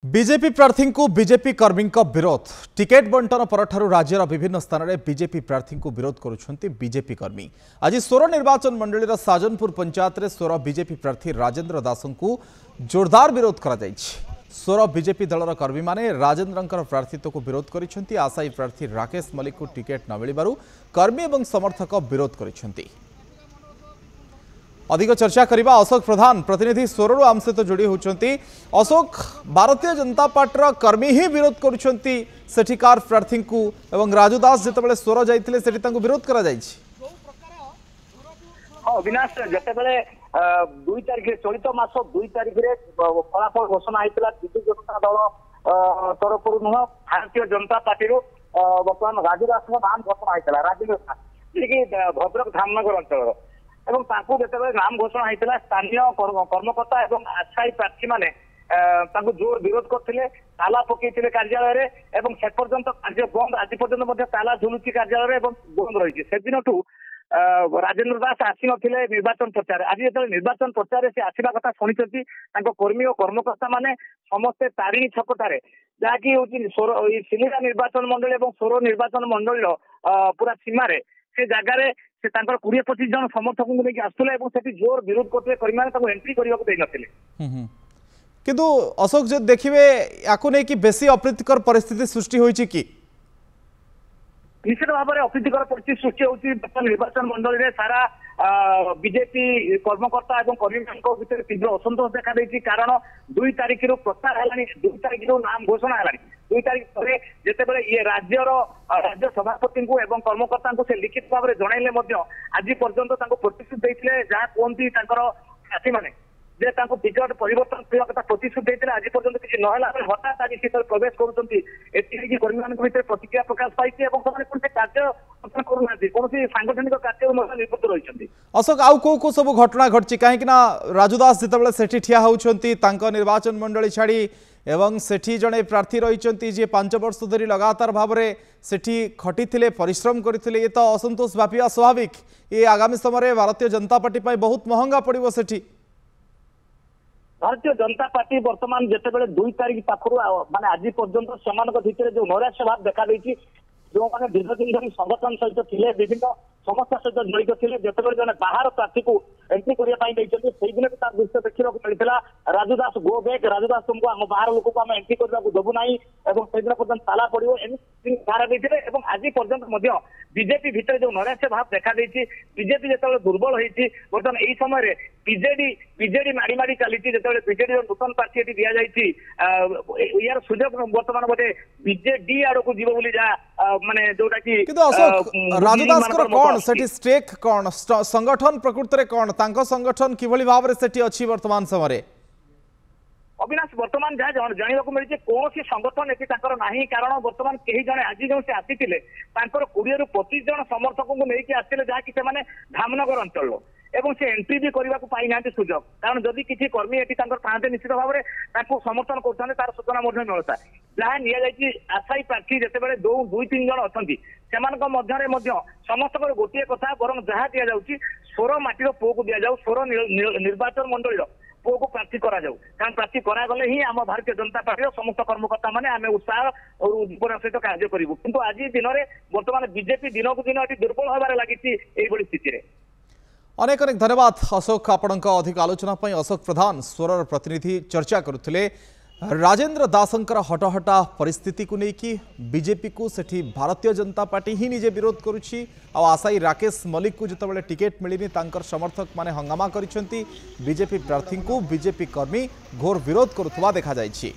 BJP प्रार्थी को BJP कर्मी विरोध टिकेट बंटन पर राज्यर विभिन्न स्थान में बीजेपी प्रार्थी को विरोध करुछंती बीजेपी कर्मी। आज सोर निर्वाचन मंडल साजनपुर पंचायत में सोर बीजेपी प्रार्थी राजेंद्र दास को जोरदार विरोध करा जायछि। सोर बीजेपी दलर कर्मी माने राजेंद्र प्रार्थित्व को विरोध करिसेंती। आशायी प्रार्थी राकेश मल्लिक को टिकेट न मिलिबारु कर्मी और समर्थक विरोध करिसेंती। अधिक चर्चा करबा अशोक प्रधान प्रतिनिधि सोरु आम सहित जोड़ी होती। अशोक, भारतीय जनता पार्टी कर्मी ही विरोध करुछंती सेठिकार प्रार्थी को एवं राजू दास जितेबाला सोर जाइथिले सेठी तांको विरोध करा जायछि। अविनाश जितेबाला 2 तारिख चलित मास 2 तारिख फलाफल घोषणा होता विजु जनता दल तरफ नुह भारतीय जनता पार्टी बर्तमान राजू दास नाम घोषणा होता। राजेंद्र दास जी भद्रक धामनगर अंचल एवं जिते नाम घोषणा होता स्थानीय कर्मकर्ता और आशायी प्रार्थी मैंने जोर विरोध करते ताला पकई कार्यालय एवं से पर्यंत कार्य बंद आज पर्यंत ताला झुलुची कार्यालय बंद रही से दिन राजेंद्र दास आसी नथिले निर्वाचन प्रचार। आज जो निर्वाचन प्रचार से आसवा कथा शुणी कर्मी और कर्मकर्ता माने समस्ते तारिणी छकटार जहाँकि सिलिंडा निर्वाचन मंडल और सोर निर्वाचन मंडल पूरा सीमार से जगार से 20-25 जन समर्थक को लेकिन आसुले जोर विरोध करते कर्मी मैंने एंट्री करने को किंतु अशोक जो देखिए या बेसी अप्रीतिकर परिस्थिति सृष्टि होइछि कि निश्चित भाव में अप्रीतिकर परिस्थिति सृष्टि होती। निर्वाचन मंडल में सारा बीजेपी कर्मकर्ता और कर्मी भर तीव्र असंतोष देखा देती। कारण 2 तारिख प्रचार है 2 तारिख नाम घोषणा है 2 तारिख पर जितेबाला ये राज्य सभापति को एवं कर्मकर्ता को से लिखित भाव में जनइले आज पर्यंत प्रतिश्रुति देते जहाँ कहती प्रार्थी मैंने जे टिकट परिवर्तन कथा प्रतिश्रुति देते आज पर्यंत किसी नहला हठात आज शीत प्रवेश करुँच कर्मी मान प्रतिक्रिया प्रकाश पाई कार्य करूना कौन सांगठनिक कार्य निवृत्त रही। अशोक आउ को सब घटना घटी कहीं राजूदास जितेबाला सेठी ठिया होउछंती निर्वाचन मंडली छाड़ी एवं सेठी जड़े प्रार्थी रही जी 5 वर्ष धरी लगातार भाव में सेठी खटी परिश्रम करते ये तो असंतोष व्यापीवा स्वाभाविक। ये आगामी समय भारतीय जनता पार्टी बहुत महंगा पड़ो सेठी। भारतीय जनता पार्टी वर्तमान जितेबाला 2 तारिख पाखर माने आज पर्यंत से भितर जो नैराश्य भाव देखा देती जो मैंने दीर्घ दिन धरी संगठन सहित थे विभिन्न समस्या सहित जड़ित थे जितेबाला जन बाहर प्रार्थी को एंट्री करने से दिन भी तार दृश्य देखा मिलता राजू दास गो बैक राजू दास तुमको आम बाहर लोक को आम एंट्री करने को देवु ना से दिन पर्यटन ताला पड़ो धारा देते आज पर्यंत बीजेपी भितर जो नैराश्य भाव देखा देती बीजेपी जो दुर्बल होती बर्तमान यही समय बीजेडी माड़ी माड़ी चली बीजेडी नूतन प्रार्थी दि जाती यार सुजोग बर्तमान बोधे बीजेडी आड़ को जीव बोली जहाँ माने जोटा कि राजूदास कौन सेठी स्टेक कौन संगठन प्रकृत में कौन तांको संगठन किभली भाव में सेठी अछि वर्तमान समय अविनाश वर्तमान जहाँ जानवा मिली कौन संगठन ये नहीं। कारण वर्तमान कहीं जड़े आज जो से आसी 20-25 जन समर्थक को लेकिन आसते जहाँकि धामनगर अंचल एवं से एंट्री भी करने को पाई ना सुजोग। कारण जदि किसी कर्मी ये था निश्चित भाव में समर्थन करते तार सूचना मिलता जहाँ नि आशायी प्रार्थी जितेबाला 2-3 जन अच्छा से समस्त गोटे कथा बर जहाँ दि जाऊँगी सोर माटीर पुओ को दि जाऊ सोर निर्वाचन मंडल पुओ को प्रार्थी करा जाऊ। कारण प्रार्थी करागले ही आम भारतीय जनता पार्टी समस्त कर्मकर्ता मैंने आम उत्साह और उद्दीपना सहित कार्य करूँ किंतु आज दिन में बर्तमान बीजेपी दिन को दिन दुर्बल होबार लगी स्थिति। अनेक अनेक धन्यवाद अशोक आपण अधिक आलोचना अशोक प्रधान सोर प्रतिनिधि चर्चा करुले राजेंद्र दासंकर हटहटा परिस्थिति को लेकिन बीजेपी को सेठी भारतीय जनता पार्टी ही निजे विरोध करुछि। आशायी राकेश मल्लिक को जितेबाला टिकेट मिलनी तांकर समर्थक माने हंगामा करिसेंती बीजेपी प्रार्थी को बीजेपी कर्मी घोर विरोध करुवा देखा जायछि।